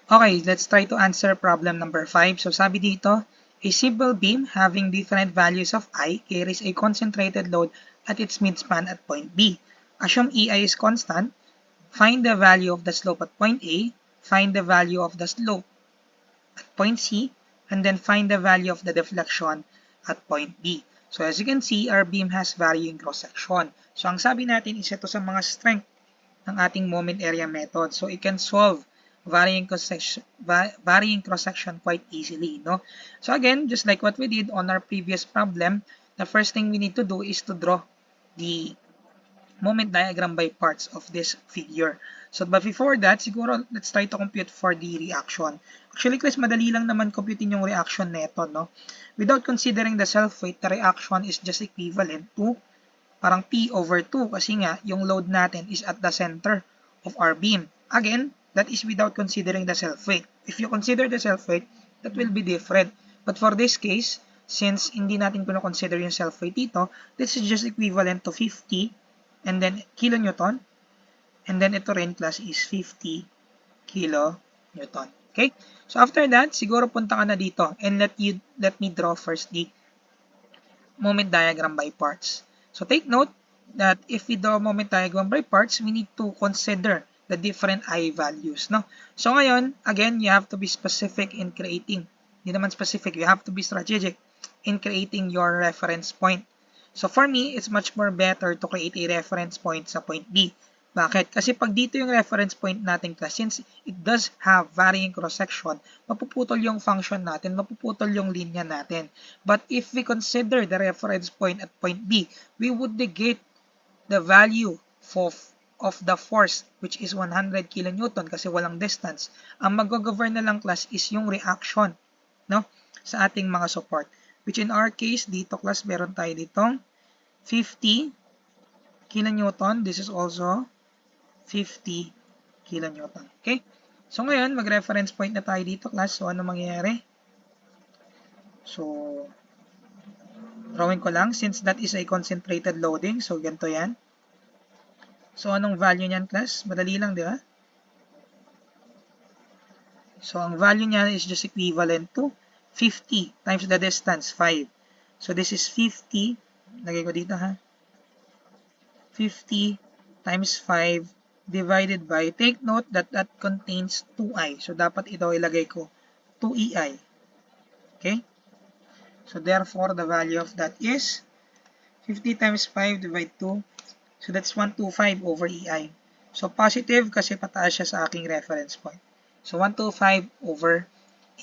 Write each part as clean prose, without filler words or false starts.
Okay, let's try to answer problem number 5. So sabi dito, a simple beam having different values of I carries a concentrated load at its midspan at point B. Assume EI is constant. Find the value of the slope at point A. Find the value of the slope at point C. And then find the value of the deflection at point B. So as you can see, our beam has varying cross-section. So ang sabi natin is ito sa mga strength ng ating moment area method. So it can solve varying cross-section quite easily, no? So again, just like what we did on our previous problem, the first thing we need to do is to draw the moment diagram by parts of this figure. So but before that, siguro let's try to compute for the reaction. Actually, guys, madali lang naman computein yung reaction neto, no? Without considering the self-weight, the reaction is just equivalent to parang P over 2 kasi nga yung load natin is at the center of our beam. Again, that is without considering the self-weight. If you consider the self-weight, that will be different. But for this case, since hindi natin consider yung self-weight dito, this is just equivalent to 50 and then kilonewton. And then ito rin class is 50 kilonewton. Okay? So after that, siguro punta ka na dito and let me draw first the moment diagram by parts. So take note that if we draw moment diagram by parts, we need to consider the different I values. No? So ngayon, again, you have to be specific in creating. Hindi naman specific, you have to be strategic in creating your reference point. So for me, it's much more better to create a reference point sa point B. Bakit? Kasi pag dito yung reference point natin class, since it does have varying cross-section, mapuputol yung function natin, mapuputol yung linya natin. But if we consider the reference point at point B, we would negate the value of the force, which is 100 kilonewton kasi walang distance. Ang mag-govern na lang class is yung reaction, no, sa ating mga support. Which in our case, dito class, meron tayo ditong 50 kilonewton. This is also 50 kilonewton. Okay? So ngayon, mag-reference point na tayo dito class. So ano mangyayari? So, drawing ko lang since that is a concentrated loading. So ganito yan. So anong value niyan class? Madali lang, di ba? So ang value niya is just equivalent to 50 times the distance, 5. So this is 50. Lagay ko dito ha. 50 times 5 divided by, take note that that contains 2i. So, dapat ito ilagay ko 2ei. Okay? So, therefore, the value of that is 50 times 5 divided 2. So, that's 125 over ei. So, positive kasi pataas siya sa aking reference point. So, 125 over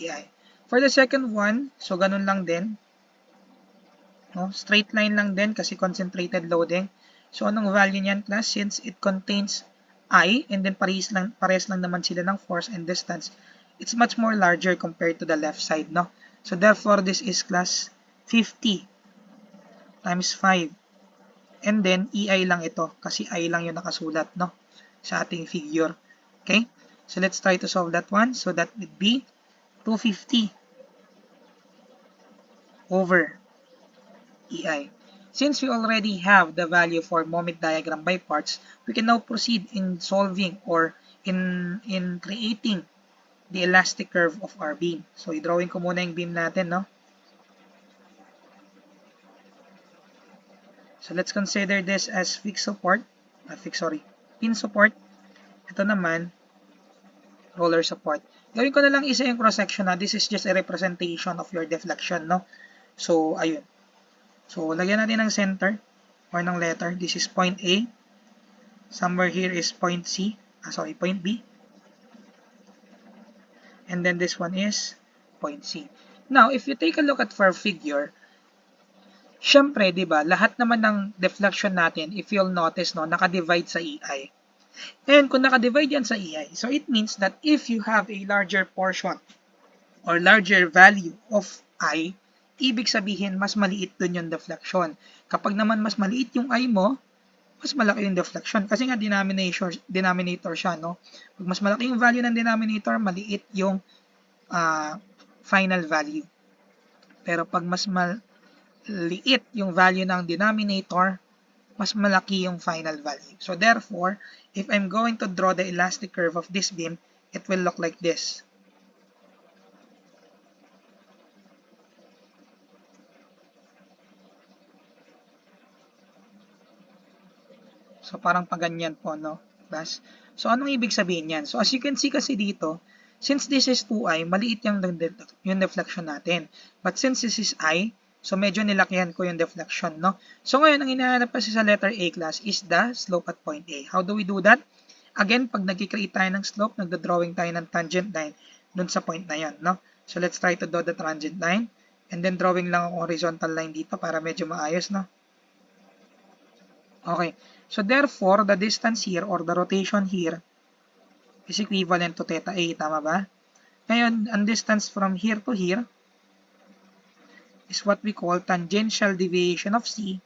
ei. For the second one, so ganun lang din. No? Straight line lang din kasi concentrated loading. So, anong value niyan class? Since it contains I, and then pares lang naman sila ng force and distance, it's much more larger compared to the left side, no? So therefore, this is class 50 times 5. And then, EI lang ito, kasi I lang yung nakasulat, no? Sa ating figure. Okay? So let's try to solve that one. So that would be 250 over EI. Since we already have the value for moment diagram by parts, we can now proceed in solving or in creating the elastic curve of our beam. So, i-drawing ko muna yung beam natin, no? So, let's consider this as pin support. Ito naman, roller support. Gawin ko na lang isa yung cross-section na. This is just a representation of your deflection, no? So, ayun. So, lagyan natin ng center or ng letter. This is point A. Somewhere here is point point B. And then this one is point C. Now, if you take a look at our figure, syempre, di ba, lahat naman ng deflection natin, if you'll notice, no, naka-divide sa EI. And kung naka-divide yan sa EI, so it means that if you have a larger portion or larger value of I, ibig sabihin, mas maliit dun yung deflection. Kapag naman mas maliit yung I mo, mas malaki yung deflection. Kasi nga denominator siya, no? Pag mas malaki yung value ng denominator, maliit yung final value. Pero pag mas maliit yung value ng denominator, mas malaki yung final value. So therefore, if I'm going to draw the elastic curve of this beam, it will look like this. So, parang paganyan po, no? Class. So, anong ibig sabihin yan? So, as you can see kasi dito, since this is 2i, maliit yung deflection natin. But since this is I, so medyo nilakihan ko yung deflection, no? So, ngayon, ang hinahanap kasi sa letter A class is the slope at point A. How do we do that? Again, pag nag-create tayo ng slope, nagda-drawing tayo ng tangent line dun sa point na yan, no? So, let's try to draw the tangent line. And then, drawing lang ang horizontal line dito para medyo maayos, no? Okay. So, therefore, the distance here or the rotation here is equivalent to theta A. Tama ba? Ngayon, ang distance from here to here is what we call tangential deviation of C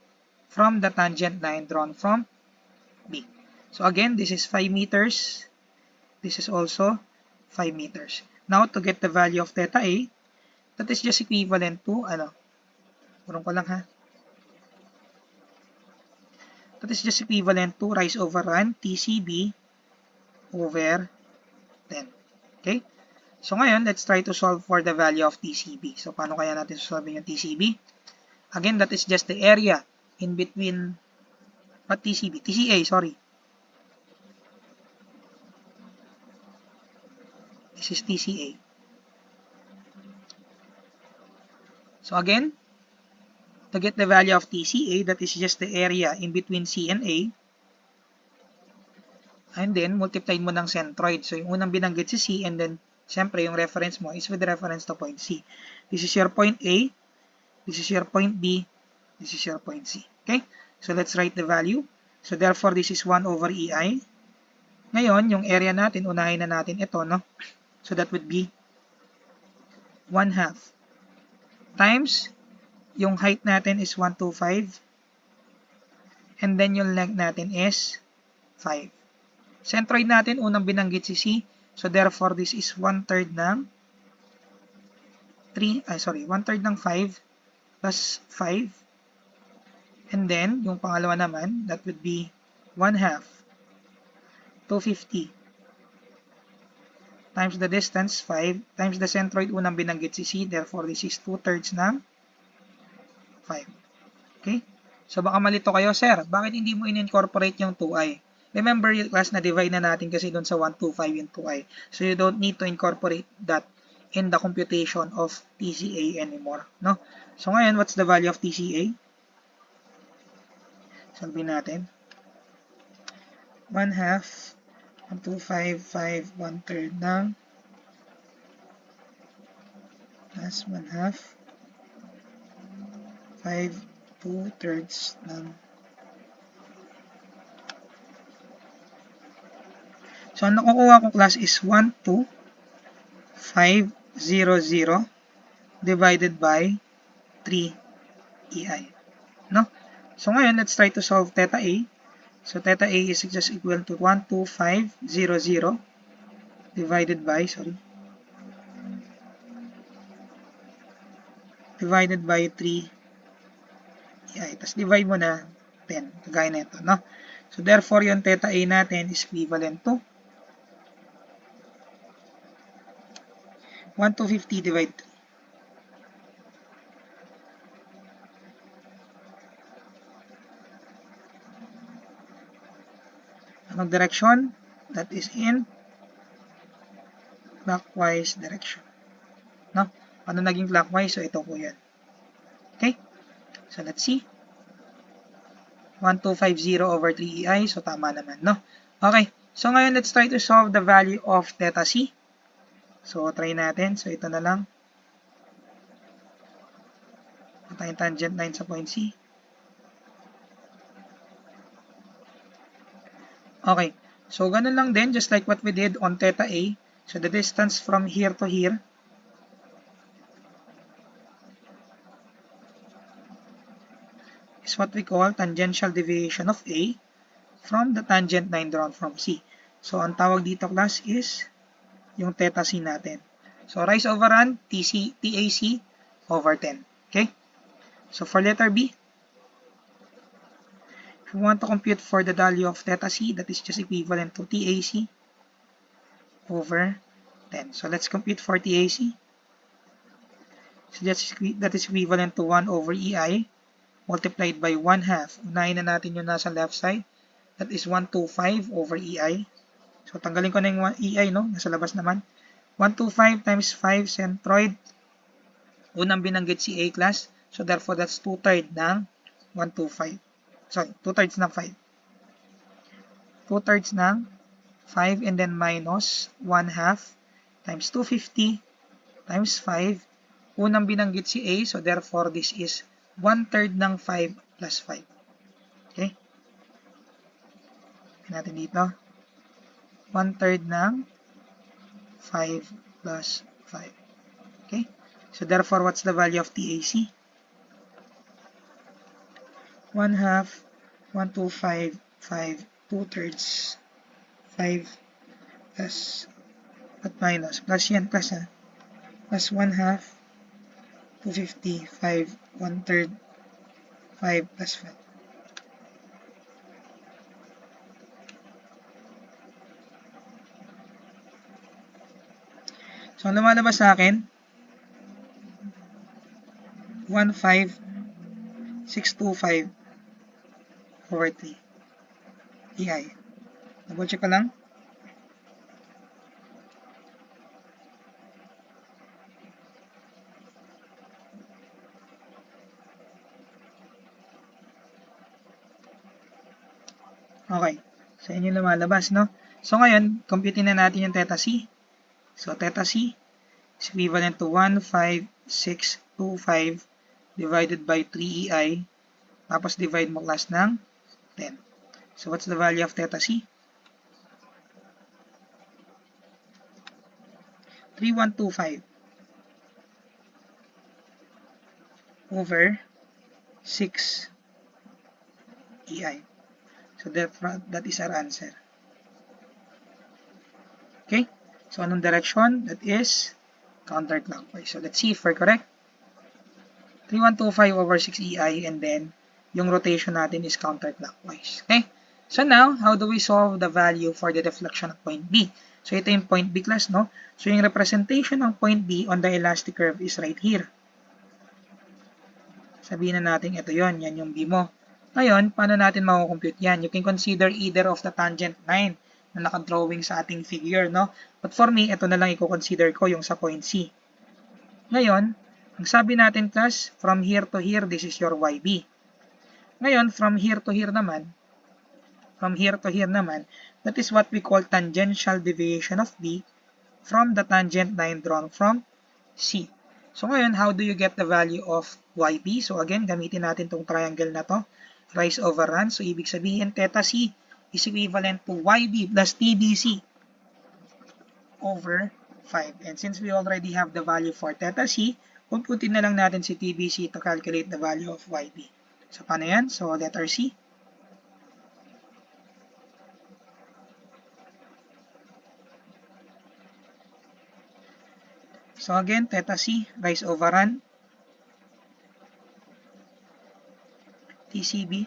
from the tangent line drawn from B. So again, this is 5 meters. This is also 5 meters. Now, to get the value of theta A, that is just equivalent to, kurang ko lang ha. That is just equivalent to rise over run TCB over 10. Okay? So ngayon, let's try to solve for the value of TCB. So paano kaya natin solve yung TCB? Again, that is just the area in between, not TCB, TCA, sorry. This is TCA. So again, to get the value of TCA, that is just the area in between C and A. And then, multiply mo ng centroid. So yung unang binanggit si C, and then, siyempre, yung reference mo is with reference to point C. This is your point A. This is your point B. This is your point C. Okay? So let's write the value. So therefore, this is 1 over EI. Ngayon, yung area natin, unahin na natin ito, no? So that would be 1/2 times yung height natin is 125 and then yung length natin is 5. Centroid natin, unang binanggit si C. So therefore, this is 1/3 ng 1/3 ng 5 plus 5. And then, yung pangalawa naman, that would be 1/2. 250 times the distance, 5, times the centroid, unang binanggit si C. Therefore, this is 2/3 ng 5. Okay? So, baka malito kayo, sir. Bakit hindi mo in-incorporate yung 2i? Remember, yung class na divide na natin kasi doon sa 125 yung 2i. So, you don't need to incorporate that in the computation of TCA anymore. No? So, ngayon, what's the value of TCA? Solve natin. 1/2, 125, 1/3 ng plus 1/2, 5, 2/3 ng. So, ang nakukuha ko class is 12500 divided by 3 EI. No? So, ngayon, let's try to solve theta A. So, theta A is just equal to 12500 divided by 3 EI. Tapos, divide mo na 10. Kagaya na ito, no? So, therefore, yung theta A natin is equivalent to 1250 divided 3. Anong direction? That is in clockwise direction. No? Ano naging clockwise? So, ito po yan. Okay? So, let's see. 1250 over 3EI. So, tama naman, no? Okay. So, ngayon, let's try to solve the value of theta C. So, try natin. So, ito na lang. Ito yung tangent line sa point C. Okay. So, ganun lang din. Just like what we did on theta A. So, the distance from here to here is what we call tangential deviation of A from the tangent line drawn from C. So, ang tawag dito class is yung theta C natin. So, rise over run, TAC over 10. Okay? So, for letter B, if you want to compute for the value of theta C, that is just equivalent to TAC over 10. So, let's compute for TAC. So, that is equivalent to 1 over EI multiplied by 1/2. Unahin na natin yung nasa left side. That is 125 over EI. So, tanggalin ko na yung EI, no? Nasa labas naman. 125 times 5 centroid. Unang binanggit si A class. So, therefore, that's 2/3 ng 125. Sorry, 2/3 ng 5. 2/3 ng 5 and then minus 1/2 times 250 times 5. Unang binanggit si A. So, therefore, this is 1/3 ng 5 plus 5. Okay? Natin dito. 1/3 ng 5 plus 5. Okay? So, therefore, what's the value of TAC? 1/2, 125, 5, 2/3, 5 plus, at minus, plus yan, plus ha, plus 1/2, 250, 5, 1/3, 5 plus 5. So, ang lumalabas sa akin, 15625 over 3 EI. Double check ko lang. Okay. So, yun yung lumalabas, no? So, ngayon, computing na natin yung theta C. So, theta C is equivalent to 15625 divided by 3 EI. Tapos, divide mo class ng 10. So, what's the value of theta C? 3125 over 6 EI. So, that is our answer. Okay? So, anong direction? That is counterclockwise. So, let's see if we're correct. 3125 over 6 EI and then yung rotation natin is counterclockwise. Okay? So, now, how do we solve the value for the deflection at point B? So, ito yung point B class, no? So, yung representation ng point B on the elastic curve is right here. Sabihin na natin ito yon, yan yung B mo. Ngayon, paano natin makakompute yan? You can consider either of the tangent line na nakadrawing sa ating figure, no? But for me, ito na lang i-consider ko yung sa point C. Ngayon, ang sabi natin class, from here to here, this is your YB. Ngayon, from here to here naman, that is what we call tangential deviation of B from the tangent line drawn from C. So ngayon, how do you get the value of YB? So again, gamitin natin itong triangle na to. Rise over run. So ibig sabihin, theta C is equivalent to YB plus TBC over 5. And since we already have the value for theta C, pumputin na lang natin si TBC to calculate the value of YB. So paano yan? So letter C. So again, theta C, rise over run, TBC,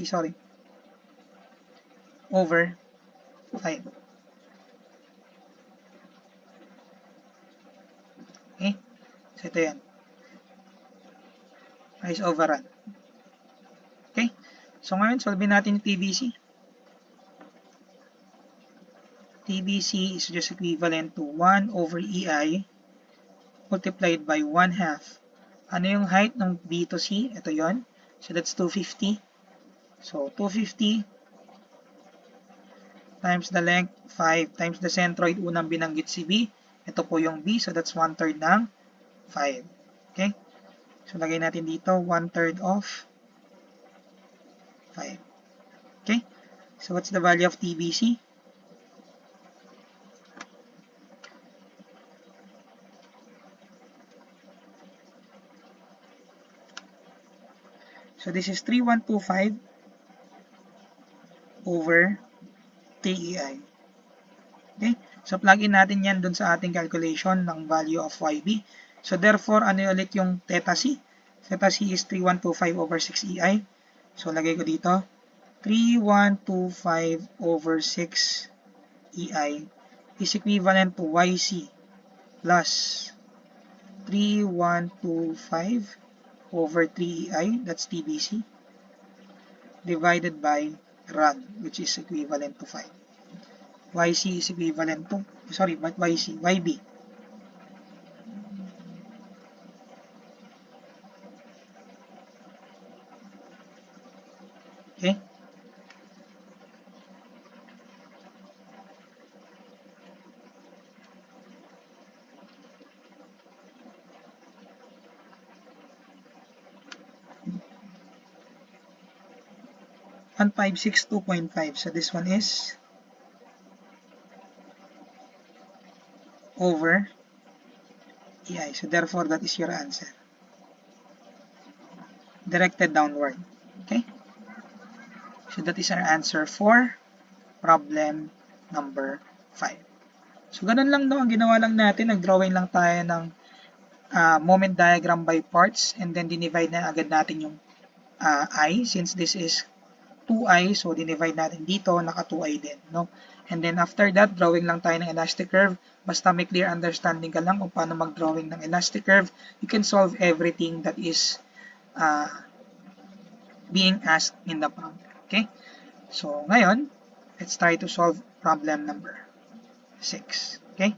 sorry, over 5. Okay? So ito yan. Rise over run. Okay? So ngayon, solve natin yung TBC. TBC is just equivalent to 1 over EI multiplied by 1/2. Ano yung height ng B to C? Ito yon. So that's 250. So 250 times the length 5 times the centroid, unang binanggit si B. Ito po yung B. So that's 1/3 ng 5. Okay? So lagay natin dito 1/3 of 5. Okay? So what's the value of TBC? So this is 3125 over 3EI. Okay? So plug in natin yan dun sa ating calculation ng value of YB. So therefore, ano ulit yung theta C? Theta C is 3125 over 6EI. So lagay ko dito, 3125 over 6EI is equivalent to YC plus 3125 over 3EI, that's TBC, divided by run, which is equivalent to 5. YC is equivalent to, sorry, but YC, YB. Okay? And 562.5. So this one is over EI. So therefore, that is your answer. Directed downward. Okay? So that is our answer for problem number 5. So ganun lang, no? Ang ginawa lang natin, nag-drawing lang tayo ng moment diagram by parts, and then dinivide na agad natin yung I, since this is 2i, so dinivide natin dito, naka 2i din, no? And then after that, drawing lang tayo ng elastic curve. Basta may clear understanding ka lang kung paano mag-drawing ng elastic curve, you can solve everything that is being asked in the problem. Okay? So ngayon, let's try to solve problem number 6. Okay?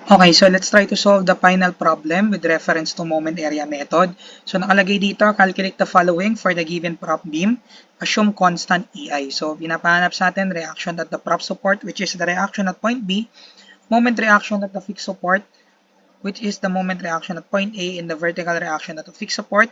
Okay, so let's try to solve the final problem with reference to moment area method. So nakalagay dito, calculate the following for the given prop beam. Assume constant EI. So pinapahanap sa atin reaction at the prop support, which is the reaction at point B, moment reaction at the fixed support, which is the moment reaction at point A, and the vertical reaction at the fixed support,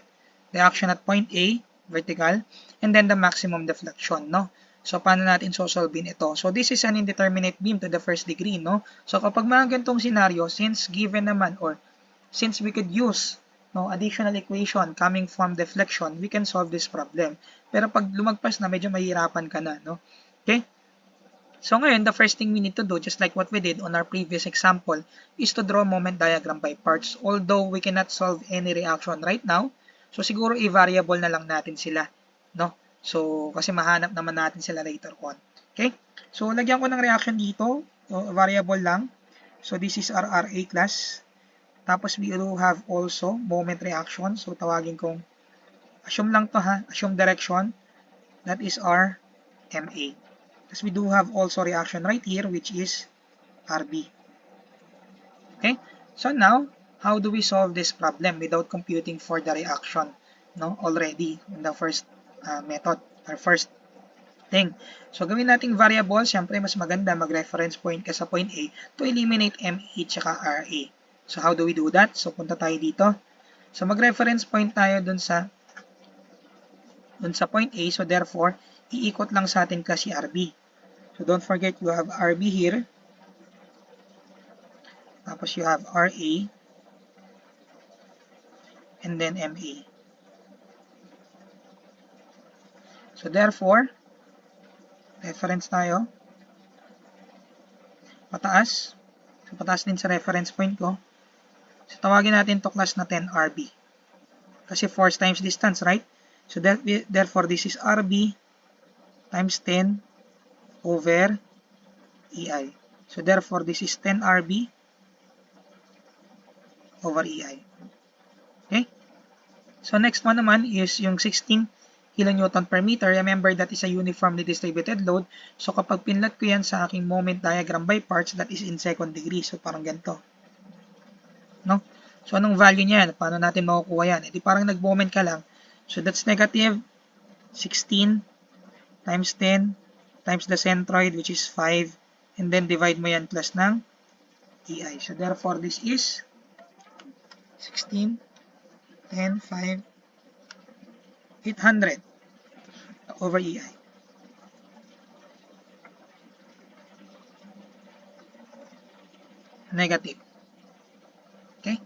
reaction at point A, vertical, and then the maximum deflection, no? So, paano natin sosolvein ito? So, this is an indeterminate beam to the first degree, no? So, kapag mga ganitong scenario, since given naman, or since we could use additional equation coming from deflection, we can solve this problem. Pero pag lumagpas na, medyo mahirapan ka na, no? Okay? So, ngayon, the first thing we need to do, just like what we did on our previous example, is to draw moment diagram by parts. Although, we cannot solve any reaction right now, so siguro i-variable na lang natin sila, no? So, kasi mahanap naman natin sila later on. Okay? So, lagyan ko ng reaction dito. Variable lang. So, this is our RA class. Tapos, we do have also moment reaction. So, tawagin kong, assume lang to ha, assume direction. That is our MA. Tapos, we do have also reaction right here, which is RB. Okay? So, now, how do we solve this problem without computing for the reaction, no, already in the first method, or first thing? So, gawin nating variable. Siyempre, mas maganda mag-reference point ka sa point A to eliminate MA tsaka RA. So, how do we do that? So, punta tayo dito. So, mag-reference point tayo dun sa point A. So, therefore, iikot lang sa atin kasi RB. So, don't forget, you have RB here. Tapos, you have RA. And then, MA. So, therefore, reference tayo. Pataas. So, pataas din sa reference point ko. So, tawagin natin to class na 10 RB. Kasi force times distance, right? So, therefore, this is RB times 10 over EI. So, therefore, this is 10 RB over EI. Okay? So, next one naman is yung 16 kilonewton per meter. Remember, that is a uniformly distributed load. So, kapag pinlat ko yan sa aking moment diagram by parts, that is in second degree. So, parang ganito. No? So, anong value niyan? Paano natin makukuha yan? Edi parang nag-moment ka lang. So, that's negative 16 times 10 times the centroid, which is 5. And then, divide mo yan plus ng EI. So, therefore, this is 16, 10, 5, 800 over EI. Negative. Okay?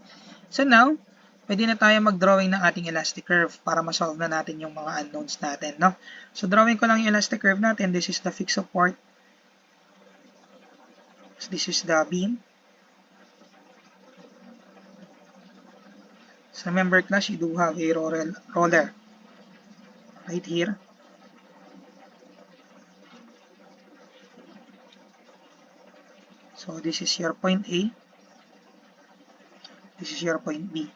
So now, pwede na tayo mag-drawing ng ating elastic curve para ma-solve na natin yung mga unknowns natin, no? So, drawing ko lang yung elastic curve natin. This is the fixed support. So, this is the beam. So, remember class, you do have a roller right here. So, this is your point A. This is your point B.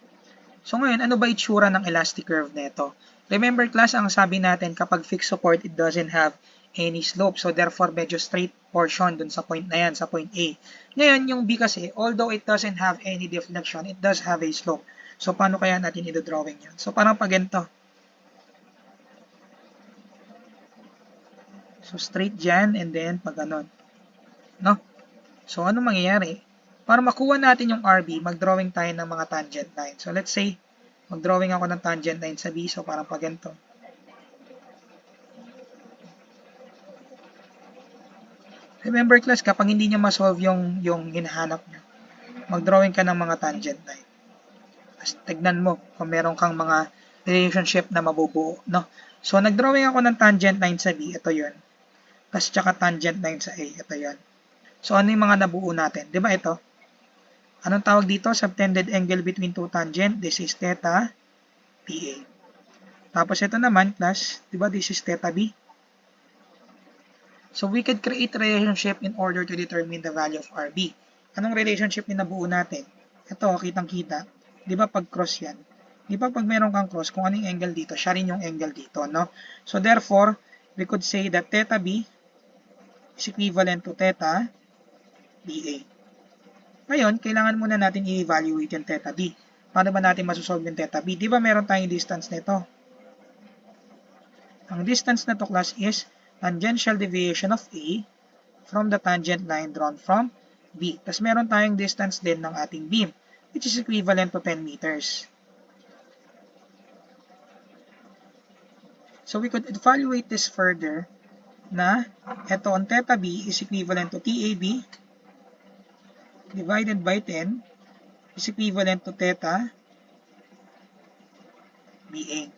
So ngayon, ano ba itsura ng elastic curve nito? Remember class, ang sabi natin kapag fixed support, it doesn't have any slope. So therefore, medyo straight portion dun sa point na yan, sa point A. Ngayon, yung B kasi, although it doesn't have any deflection, it does have a slope. So paano kaya natin i-drawing yun? So parang pag ganito. So straight dyan, and then pag ganon. No? So ano mangyayari? Para makuha natin yung RB, mag-drawing tayo ng mga tangent line. So let's say, mag-drawing ako ng tangent line sa B. So parang pag ganito. Remember class, kapag hindi nyo ma-solve yung hinahanap nyo, mag-drawing ka ng mga tangent line. Tapos tignan mo kung meron kang mga relationship na mabubuo. No? So nag-drawing ako ng tangent line sa B. Ito yun. Tapos tsaka tangent line sa A. Ito yun. So ano yung mga nabuo natin? Diba ito? Anong tawag dito? Subtended angle between two tangent. This is theta PA. Tapos ito naman, class, di ba this is theta B? So we could create a relationship in order to determine the value of RB. Anong relationship yung nabuo natin? Ito, kitang-kita. Di ba pag cross yan? Di ba pag meron kang cross, kung anong angle dito, siya rin yung angle dito, no? So therefore, we could say that theta B is equivalent to theta BA. Ngayon, kailangan muna natin i-evaluate yung theta B. Paano ba natin masosolve yung theta B? Di ba meron tayong distance nito? Ang distance na to class is tangential deviation of A from the tangent line drawn from B. Tapos meron tayong distance din ng ating beam, which is equivalent to 10 meters. So we could evaluate this further na ito ang theta B is equivalent to TAB divided by 10 is equivalent to theta BA.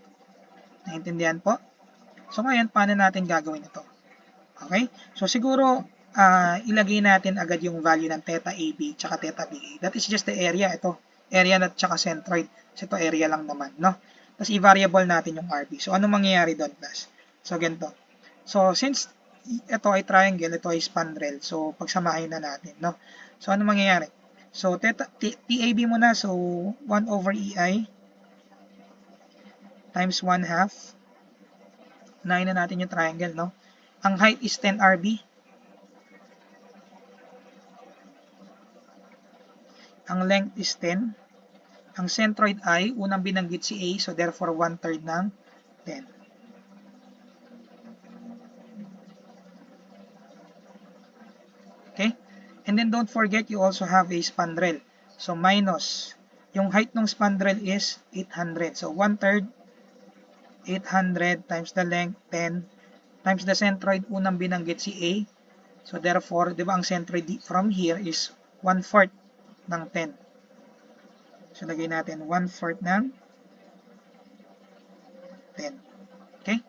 Naintindihan po? So ngayon, paano natin gagawin ito? Okay? So siguro, ilagay natin agad yung value ng theta AB tsaka theta BA. That is just the area. Ito, area na tsaka centroid. So ito area lang naman, no? Tapos i-variable natin yung RB. So ano mangyayari doon, class? So ganito. So since ito ay triangle, ito ay spandrel. So pagsamahin na natin, no? So ano mangyayari? So TAB muna. So 1 over EI times 1/2. Unahin na natin yung triangle, no? Ang height is 10 RB. Ang length is 10. Ang centroid ay, unang binanggit si A, so therefore 1/3 ng 10. Okay? And then don't forget, you also have a spandrel. So minus, yung height ng spandrel is 800. So 1/3, 800 times the length, 10, times the centroid, unang binanggit si A. So therefore, di ba ang centroid from here is 1/4 ng 10. So lagay natin 1/4 ng 10. Okay?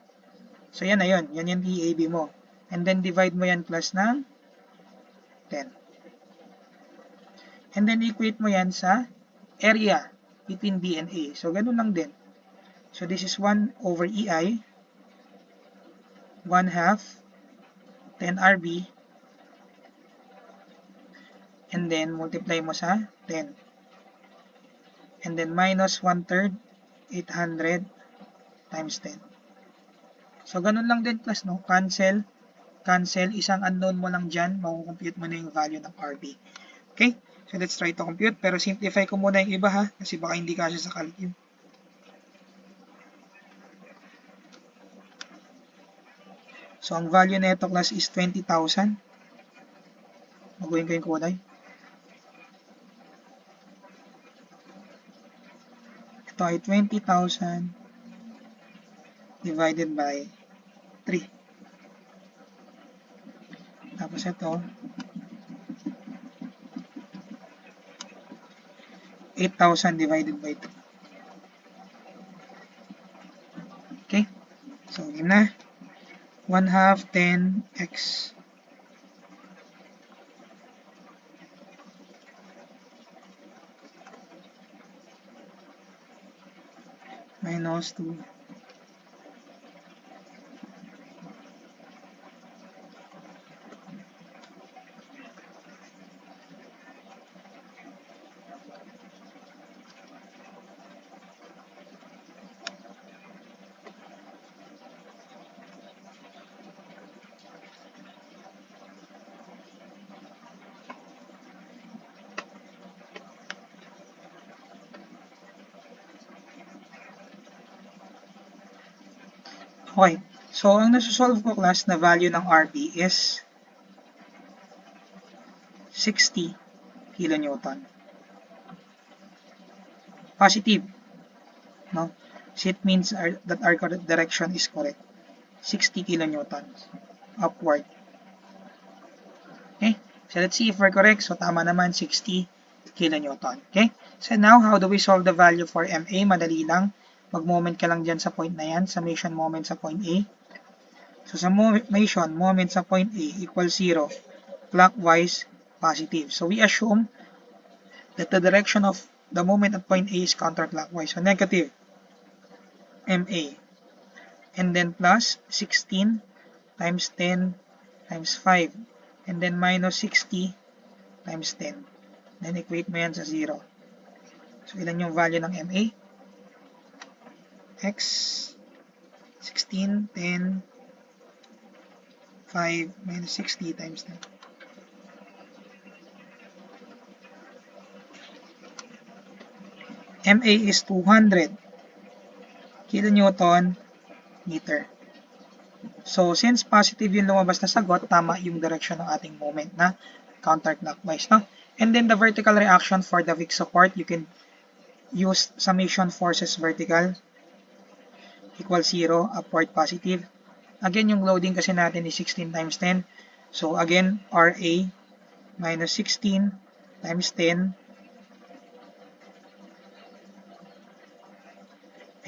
So yan na yun. Yan yung TAB mo. And then divide mo yan plus ng 10. And then equate mo yan sa area between B and A. So ganun lang din. So this is 1 over EI, 1/2, 10 RB, and then multiply mo sa 10. And then minus 1/3, 800 times 10. So ganun lang din class, no? Cancel, isang unknown mo lang dyan, makukompute mo na yung value ng RB. Okay? So let's try to compute, pero simplify ko muna yung iba ha, kasi baka hindi kasi sa calculus. So ang value na ito class is 20,000. Maguhin ko yung kulay. Ito ay 20,000 divided by 3. Tapos ito, 8,000 divided by 3. Okay? So, yun na. 1/2, 10x. Minus 2. Okay. So, ang nasusolve ko class na value ng RB is 60 kilonewton. Positive. No? So, it means that our direction is correct. 60 kilonewtons upward. Okay? So, let's see if we're correct. So, tama naman, 60 kilonewton. Okay? So, now, how do we solve the value for MA? Madali lang. Mag-moment ka lang dyan sa point na yan, summation moment sa point A. So, summation moment sa point A equals 0, clockwise, positive. So, we assume that the direction of the moment at point A is counterclockwise. So, negative MA. And then plus 16 times 10 times 5. And then minus 60 times 10. Then, equate mo yan sa 0. So, ilan yung value ng MA? X, 16, 10, 5 minus 60 times 10. MA is 200 kilonewton meter. So, since positive yung lumabas na sagot, tama yung direction ng ating moment na counterclockwise. No? And then the vertical reaction for the weak support, you can use summation forces vertical equals 0, upward positive. Again, yung loading kasi natin is 16 times 10. So, again, RA minus 16 times 10.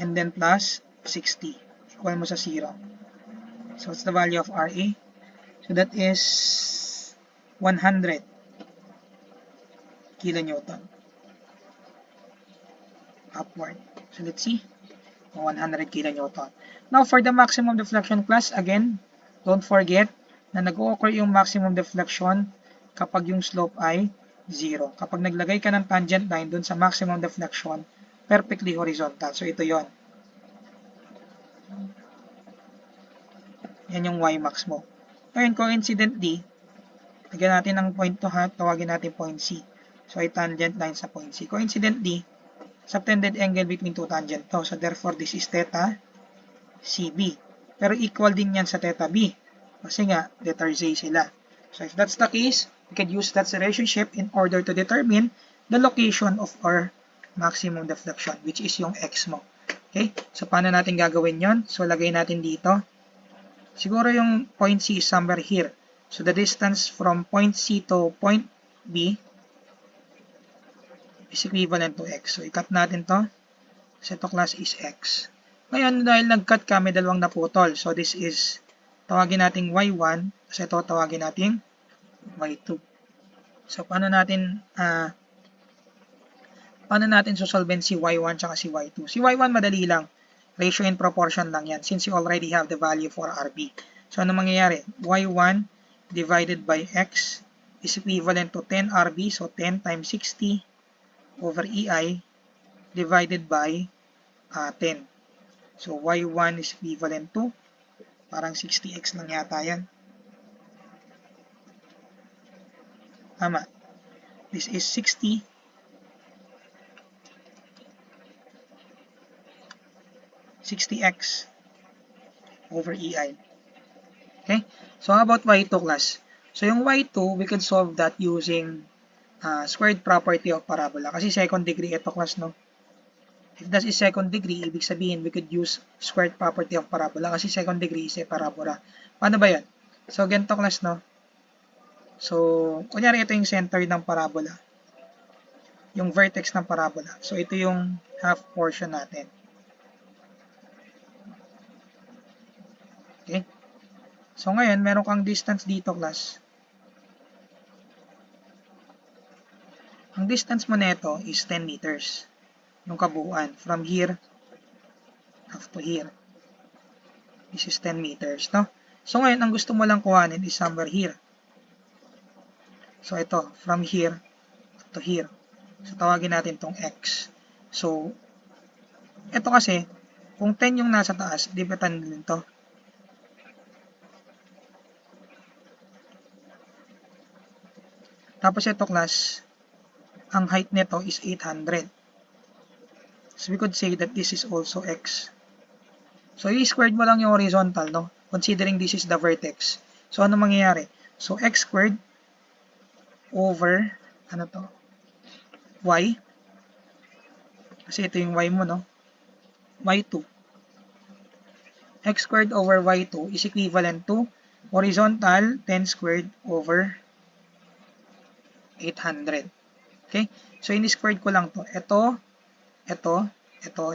And then plus 60. Equal mo sa 0. So, what's the value of RA? So, that is 100 kilonewton. Upward. So, let's see. 100 kilonewton. Now, for the maximum deflection class, again, don't forget na nag-occur yung maximum deflection kapag yung slope ay 0. Kapag naglagay ka ng tangent line dun sa maximum deflection, perfectly horizontal. So, ito yon. Yan yung Y-max mo. Ngayon, coincidentally, lagyan natin ng point to ha, tawagin natin point C. So, ay tangent line sa point C. Coincidentally, subtended angle between two tangent to. So, therefore, this is theta CB. Pero equal din yan sa theta B. Kasi nga, letter Z sila. So, if that's the case, we can use that relationship in order to determine the location of our maximum deflection, which is yung X mo. Okay? So, paano natin gagawin yon? So, lagay natin dito. Siguro yung point C is somewhere here. So, the distance from point C to point B is equivalent to X. So, i-cut natin to. So, ito class is X. Ngayon, dahil nag-cut ka, may dalawang naputol. So, this is, tawagin natin Y1. So, ito, tawagin natin Y2. So, paano natin susolven si Y1 tsaka si Y2? Si Y1, madali lang. Ratio and proportion lang yan since you already have the value for RB. So, ano mangyayari? Y1 divided by X is equivalent to 10 RB. So, 10 times 60 over EI divided by 10. So, Y1 is equivalent to parang 60X lang yata yan. Tama. This is 60 60X over EI. Okay? So, how about Y2 class? So, yung Y2, we can solve that using squared property of parabola. Kasi second degree ito class, no? If that is second degree, ibig sabihin, we could use squared property of parabola kasi second degree is a parabola. Paano ba yan? So, ganito class, no? So, kunyari ito yung center ng parabola. Yung vertex ng parabola. So, ito yung half portion natin. Okay? So, ngayon, meron kang distance dito, class. Ang distance mo nito is 10 meters. Yung kabuuan. From here up to here. This is 10 meters, no? So, ngayon, ang gusto mo lang kuhanin is somewhere here. So, ito. From here to here. So, tawagin natin tong X. So, ito kasi, kung 10 yung nasa taas, dividan din to. Tapos ito class, ang height nito is 800. So we could say that this is also X. So, i-squared mo lang yung horizontal, no? Considering this is the vertex. So, ano mangyayari? So, x squared over, ano to? Y. Kasi ito yung y mo, no? Y2. X squared over y2 is equivalent to horizontal 10 squared over 800. Okay? So, in-squared ko lang to. Ito,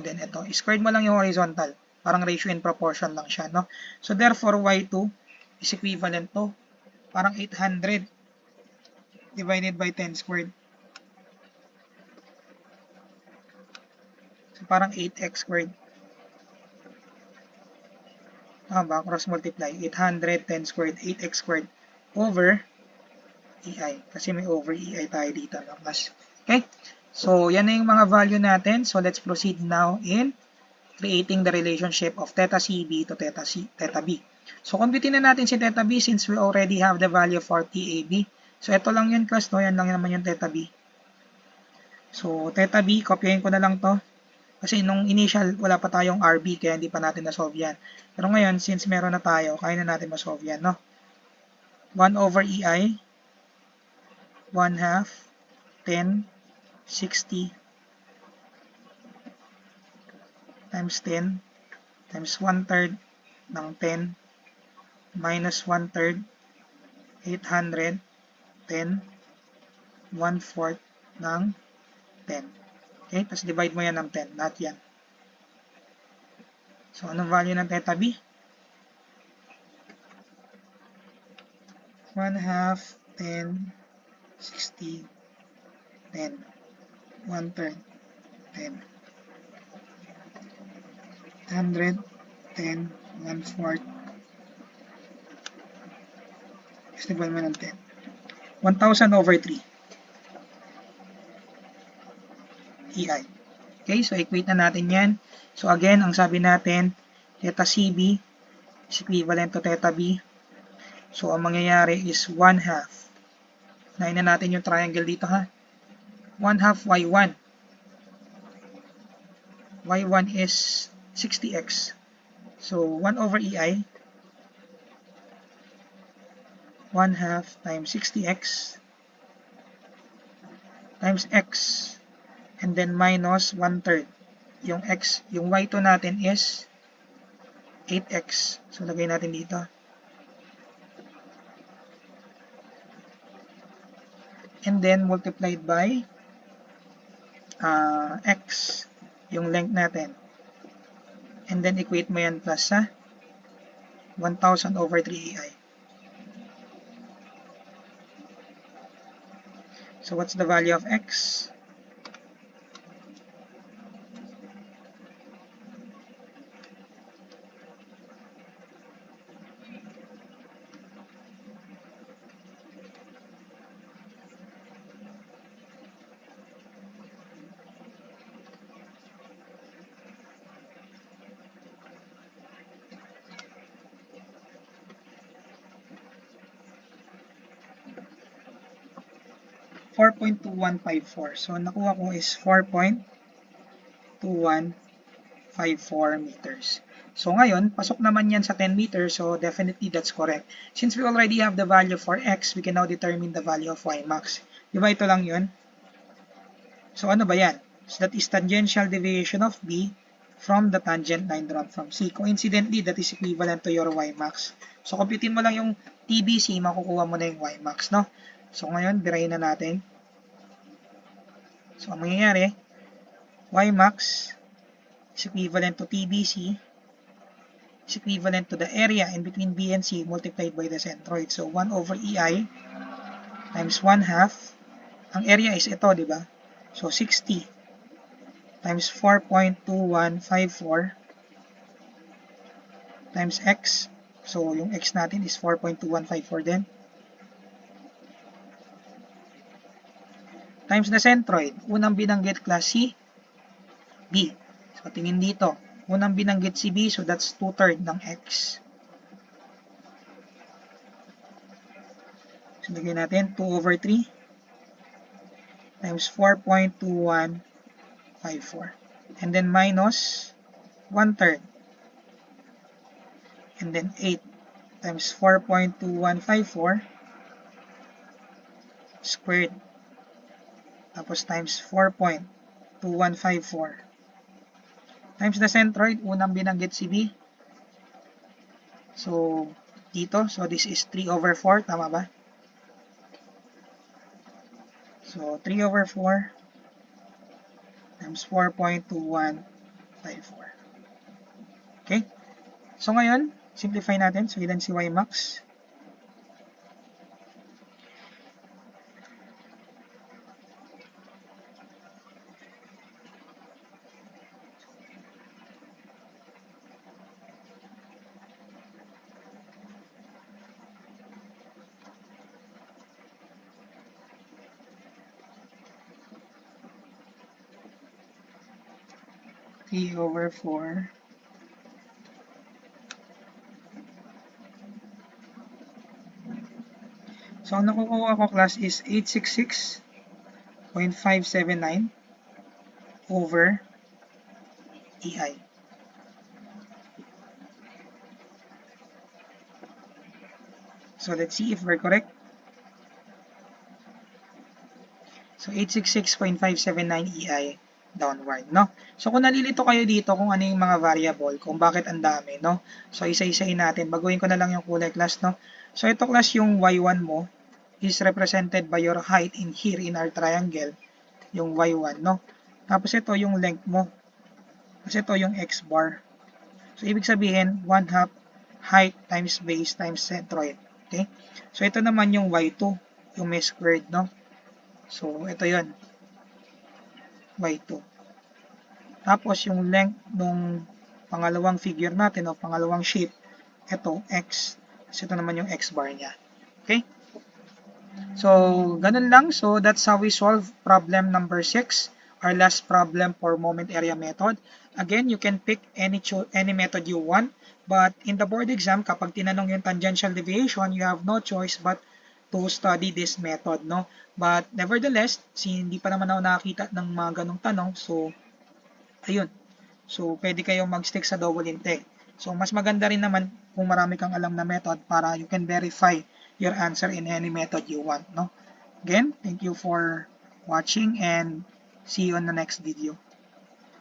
then ito. I-squared mo lang yung horizontal. Parang ratio and proportion lang siya, no? So, therefore, y2 is equivalent to parang 800 divided by 10 squared. So, parang 8x squared. Ba? Cross multiply. 800, 10 squared, 8x squared over EI. Kasi may over EI tayo dito. No? Okay? So, yan na yung mga value natin. So, let's proceed now in creating the relationship of theta CB to theta B. So, computein na natin si theta B since we already have the value for TAB. So, ito lang yun, class, no? Yan lang naman yung theta B. So, theta B, kopyahin ko na lang to. Kasi nung initial, wala pa tayong RB, kaya hindi pa natin na-solve yan. Pero ngayon, since meron na tayo, kaya na natin ma-solve yan, no? 1 over EI, 1 half, 10, 60, times 10, times 1/3 ng 10, minus 1/3, 800, 10, 1/4 ng 10. Okay, tapos divide mo yan ng 10, lahat yan. So, anong value ng theta B? 1 half, 10, 60, 10, 1/3, 10, 100, 10, 1/4, tapos divide mo ng 10. 1,000 over 3. EI. Okay, so equate na natin yan. So again, ang sabi natin, theta CB is equivalent to theta B. So ang mangyayari is 1 half. Nahin na natin yung triangle dito ha. 1 half Y1. Y1 is 60x. So 1 over EI. 1 half times 60x times x. And then minus 1/3. Yung x, yung y2 natin is 8x. So, lagay natin dito. And then, multiplied by x, yung length natin. And then, equate mo yan plus sa 1,000 over 3ai. So, what's the value of x? 4.2154. So, nakuha ko is 4.2154 meters. So, ngayon, pasok naman yan sa 10 meters. So, definitely that's correct. Since we already have the value for x, we can now determine the value of y max. Diba ito lang yun? So, ano ba yan? So, that is tangential deviation of B from the tangent line drawn from C. Coincidentally, that is equivalent to your y max. So, computein mo lang yung TBC, makukuha mo na yung y max, no? So, ngayon, birahin na natin. So, ang mangyayari, y max is equivalent to TBC is equivalent to the area in between B and C multiplied by the centroid. So, 1 over EI times 1 half. Ang area is ito, di ba? So, 60 times 4.2154 times x. So, yung x natin is 4.2154 din. Times the centroid. Unang binanggit class C, B. So, tingin dito. Unang binanggit si B, so that's 2/3 ng x. So, lagay natin 2 over 3 times 4.2154. And then minus 1/3 and then 8 times 4.2154 squared, tapos times 4.2154 times the centroid, unang binanggit si B. So, dito, so this is 3 over 4, tama ba? So, 3 over 4 times 4.2154. Okay? So, ngayon, simplify natin. So, ilan si Y max? T over 4 so ang nakukuha ko class is 866.579 over EI. So let's see if we're correct. So 866.579 EI downward, no? So kung nalilito kayo dito kung ano yung mga variable, kung bakit ang dami, no? So isa-isahin natin. Baguhin ko na lang yung kulay class, no? So ito class yung Y1 mo is represented by your height in here in our triangle, yung Y1, no? Tapos ito yung length mo. Kasi ito yung X bar. So ibig sabihin 1/2 height times base times centroid. Okay? So ito naman yung Y2, yung may squared, no? So ito yon, Y2. Tapos yung length nung pangalawang figure natin o pangalawang shape, ito X. So ito naman yung X bar niya. Okay? So ganun lang. So that's how we solve problem number 6, our last problem for moment area method. Again, you can pick any method you want, but in the board exam, kapag tinanong yung tangential deviation, you have no choice but to study this method, no? But nevertheless, hindi pa naman ako nakakita ng mga ganong tanong, so ayun. So pwede kayong mag-stick sa double intake. So mas maganda rin naman kung marami kang alam na method para you can verify your answer in any method you want, no? Again, thank you for watching and see you on the next video.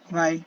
Bye.